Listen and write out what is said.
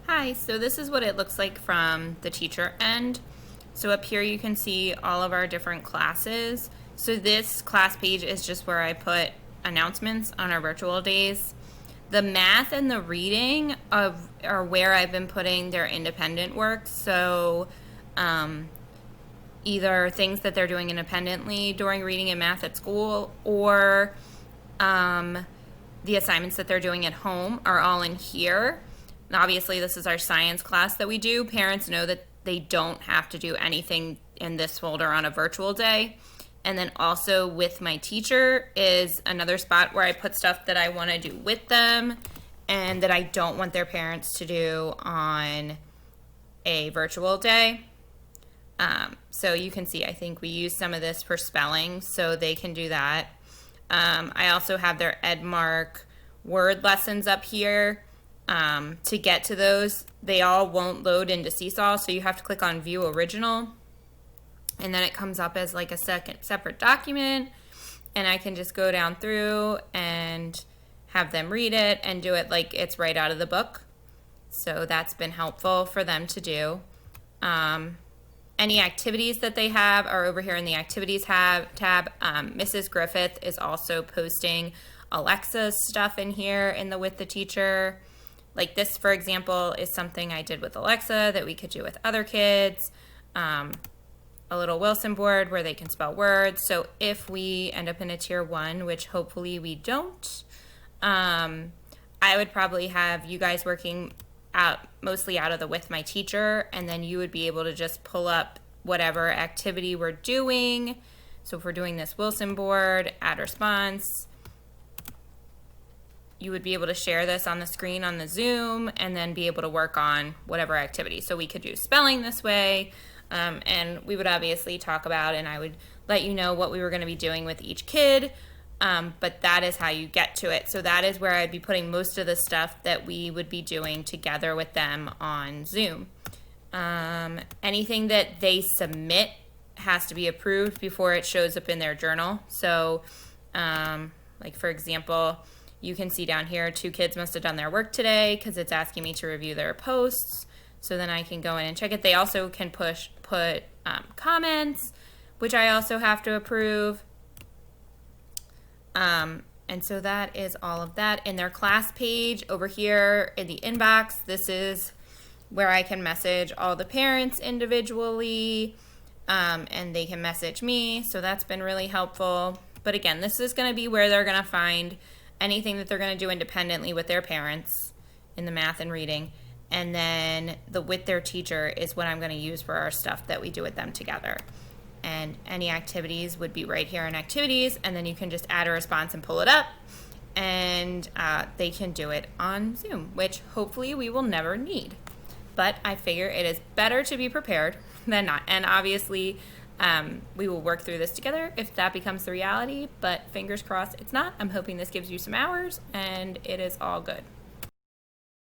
Hi, so this is what it looks like from the teacher end. So up here you can see all of our different classes. So this class page is just where I put announcements on our virtual days. The math and the reading are where I've been putting their independent work. So either things that they're doing independently during reading and math at school, or the assignments that they're doing at home are all in here. And obviously, this is our science class that we do. Parents know that they don't have to do anything in this folder on a virtual day. And then also with my teacher is another spot where I put stuff that I want to do with them and that I don't want their parents to do on a virtual day. So you can see, I think we use some of this for spelling, so they can do that. I also have their Edmark word lessons up here. To get to those, they all won't load into Seesaw, so you have to click on View Original, and then it comes up as like a separate document, and I can just go down through and have them read it and do it like it's right out of the book. So that's been helpful for them to do. Any activities that they have are over here in the Activities tab. Mrs. Griffith is also posting Alexa's stuff in here in the With the Teacher. Like this, for example, is something I did with Alexa that we could do with other kids. A little Wilson board where they can spell words. So if we end up in a tier 1, which hopefully we don't, I would probably have you guys working mostly out of the With My Teacher, and then you would be able to just pull up whatever activity we're doing. So if we're doing this Wilson board, add response, you would be able to share this on the screen on the Zoom and then be able to work on whatever activity. So we could do spelling this way, and we would obviously talk about, and I would let you know what we were going to be doing with each kid. But that is how you get to it. So that is where I'd be putting most of the stuff that we would be doing together with them on Zoom. Anything that they submit has to be approved before it shows up in their journal. So, like for example, you can see down here, 2 kids must have done their work today because it's asking me to review their posts. So then I can go in and check it. They also can put comments, which I also have to approve. And so that is all of that. In their class page over here in the inbox, this is where I can message all the parents individually, and they can message me. So that's been really helpful. But again, this is going to be where they're going to find anything that they're going to do independently with their parents in the math and reading. And then the With Their Teacher is what I'm going to use for our stuff that we do with them together. And any activities would be right here in Activities, and then you can just add a response and pull it up, and they can do it on Zoom, which hopefully we will never need. But I figure it is better to be prepared than not. And obviously, we will work through this together if that becomes the reality, but fingers crossed it's not. I'm hoping this gives you some hours, and it is all good.